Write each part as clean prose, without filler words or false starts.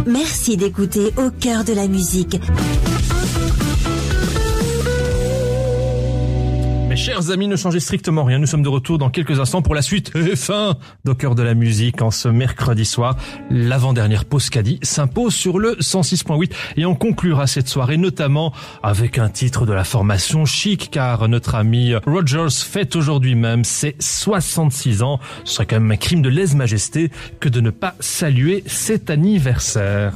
Merci d'écouter Au cœur de la musique. Mes chers amis, ne changez strictement rien. Nous sommes de retour dans quelques instants pour la suite et fin d'Au cœur de la musique en ce mercredi soir. L'avant-dernière pause caddie s'impose sur le 106.8 et on conclura cette soirée notamment avec un titre de la formation Chic, car notre ami Rogers fête aujourd'hui même ses 66 ans. Ce serait quand même un crime de lèse-majesté que de ne pas saluer cet anniversaire.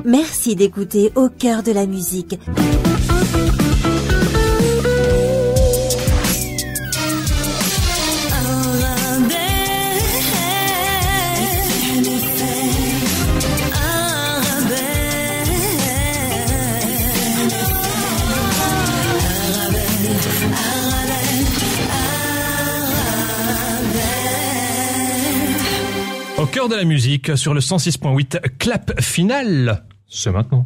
Merci d'écouter Au cœur de la musique. Au cœur de la musique sur le 106.8, clap final, c'est maintenant.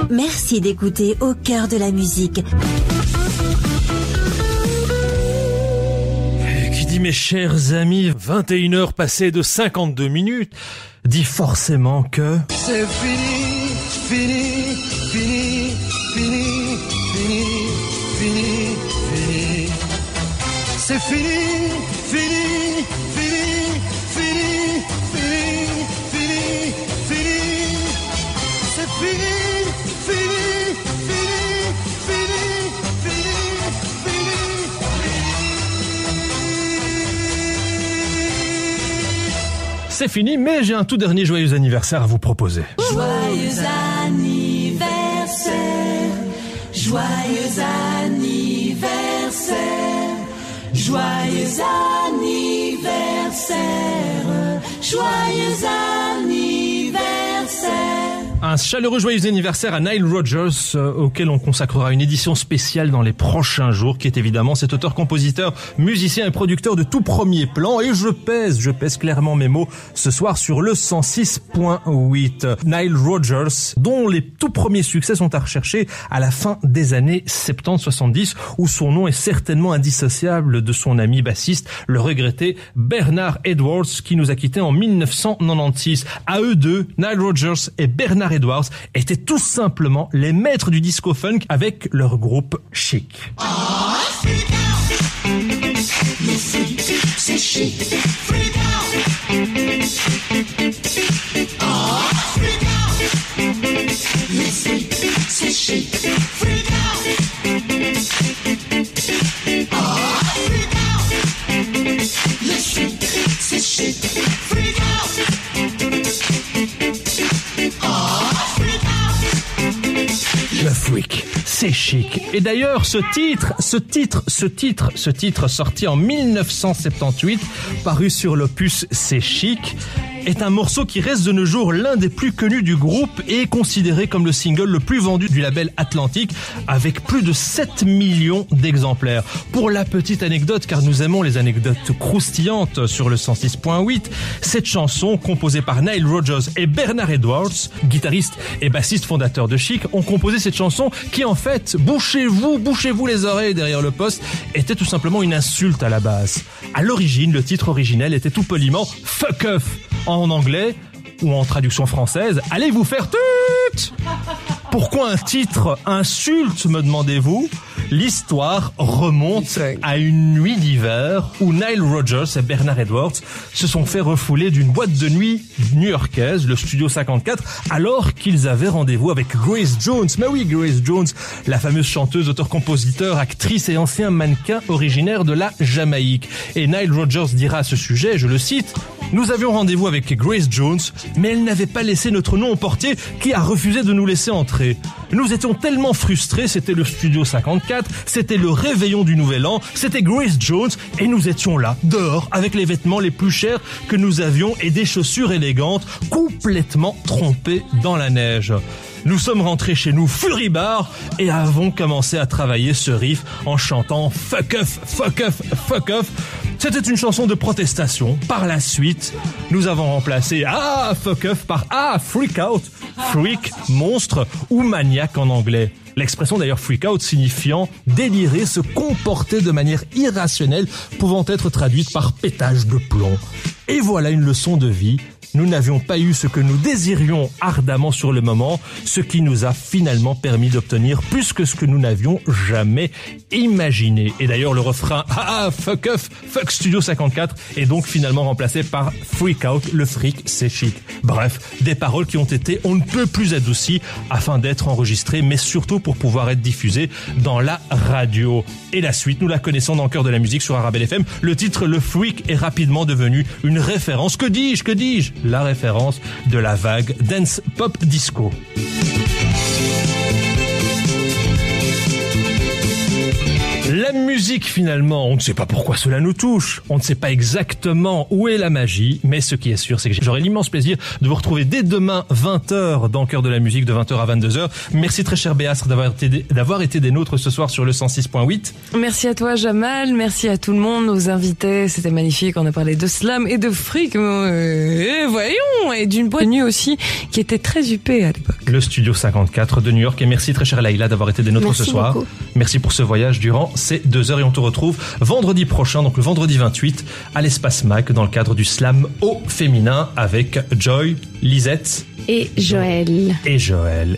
Merci d'écouter Au cœur de la musique. Et qui dit mes chers amis, 21h passées de 52 minutes, dit forcément que... C'est fini, fini, fini, fini, fini, fini, fini. C'est fini, fini, fini, fini, fini, fini, fini. C'est fini, fini, fini, fini, fini, fini. C'est fini, mais j'ai un tout dernier joyeux anniversaire à vous proposer. Joyeux anniversaire, joyeux anniversaire, joyeux anniversaire, joyeux anniversaire. Un chaleureux joyeux anniversaire à Nile Rodgers, auquel on consacrera une édition spéciale dans les prochains jours, qui est évidemment cet auteur, compositeur, musicien et producteur de tout premier plan. Et je pèse clairement mes mots ce soir sur le 106.8. Nile Rodgers, dont les tout premiers succès sont à rechercher à la fin des années 70-70, où son nom est certainement indissociable de son ami bassiste, le regretté Bernard Edwards, qui nous a quittés en 1996. À eux deux, Nile Rodgers et Bernard Edwards étaient tout simplement les maîtres du disco funk avec leur groupe Chic. C'est chic. Freak out. Freak out. C'est chic. Freak out. Freak out. C'est chic. Freak out. Le freak, c'est chic. Et d'ailleurs, ce titre sorti en 1978, paru sur l'opus C'est chic, est un morceau qui reste de nos jours l'un des plus connus du groupe et est considéré comme le single le plus vendu du label Atlantique, avec plus de 7 millions d'exemplaires. Pour la petite anecdote, car nous aimons les anecdotes croustillantes sur le 106.8, cette chanson, composée par Nile Rodgers et Bernard Edwards, guitariste et bassiste fondateur de Chic, ont composé cette chanson qui, en fait, bouchez-vous les oreilles derrière le poste, était tout simplement une insulte à la base. À l'origine, le titre originel était tout poliment « Fuck off » en anglais, ou en traduction française, « Allez vous faire tut !» Pourquoi un titre insulte, me demandez-vous ? L'histoire remonte à une nuit d'hiver où Nile Rodgers et Bernard Edwards se sont fait refouler d'une boîte de nuit new-yorkaise, le Studio 54, alors qu'ils avaient rendez-vous avec Grace Jones. Mais oui, Grace Jones, la fameuse chanteuse, auteur-compositeur, actrice et ancien mannequin originaire de la Jamaïque. Et Nile Rodgers dira à ce sujet, je le cite, « Nous avions rendez-vous avec Grace Jones, mais elle n'avait pas laissé notre nom au portier qui a refusé de nous laisser entrer. Nous étions tellement frustrés, c'était le Studio 54, c'était le réveillon du Nouvel An, c'était Grace Jones, et nous étions là, dehors, avec les vêtements les plus chers que nous avions et des chaussures élégantes, complètement trempées dans la neige. Nous sommes rentrés chez nous furibard et avons commencé à travailler ce riff en chantant fuck off, fuck off, fuck off. C'était une chanson de protestation. Par la suite, nous avons remplacé fuck off par freak out, freak, monstre ou maniaque en anglais. L'expression d'ailleurs freak out signifiant délirer, se comporter de manière irrationnelle, pouvant être traduite par pétage de plomb. Et voilà une leçon de vie. Nous n'avions pas eu ce que nous désirions ardemment sur le moment, ce qui nous a finalement permis d'obtenir plus que ce que nous n'avions jamais imaginé. Et d'ailleurs, le refrain « Ah, fuck off, fuck Studio 54 » est donc finalement remplacé par « Freak out, le fric, c'est chic ». Bref, des paroles qui ont été on ne peut plus adoucies afin d'être enregistrées, mais surtout pour pouvoir être diffusées dans la radio. Et la suite, nous la connaissons dans Cœur de la musique sur Arabelle FM. Le titre « Le Freak » est rapidement devenu une référence. Que dis-je ? La référence de la vague dance pop disco. La musique, finalement, on ne sait pas pourquoi cela nous touche, on ne sait pas exactement où est la magie, mais ce qui est sûr, c'est que j'aurai l'immense plaisir de vous retrouver dès demain 20h dans Cœur de la musique de 20h à 22h. Merci très cher Béastre d'avoir été des nôtres ce soir sur le 106.8. Merci à toi Jamal, merci à tout le monde, nos invités, c'était magnifique, on a parlé de slam et de fric, et voyons, et d'une boîte de nuit aussi qui était très huppée à l'époque. Le Studio 54 de New York, et merci très cher Laïla d'avoir été des nôtres ce soir. Beaucoup. Merci pour ce voyage durant ces 2 heures et on te retrouve vendredi prochain, donc le vendredi 28 à l'Espace Mac dans le cadre du slam au féminin avec Joy, Lisette et Joël. Et Joël,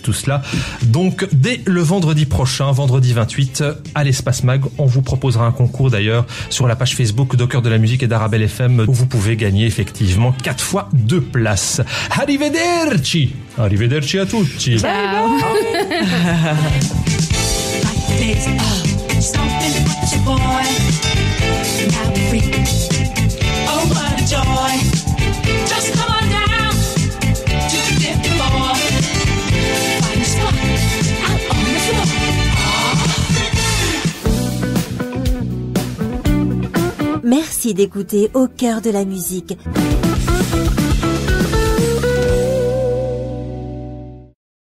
tout cela. Donc dès le vendredi prochain, vendredi 28 à l'Espace Mag, on vous proposera un concours d'ailleurs sur la page Facebook de Cœur de la musique et d'Arabelle FM où vous pouvez gagner effectivement 4 fois 2 places. Arrivederci. Arrivederci a tutti. Ciao. Days of something puts a boy now free. Oh, what a joy! Just come on down to the fifth floor. Find a spot out on the floor. Merci d'écouter Au cœur de la musique.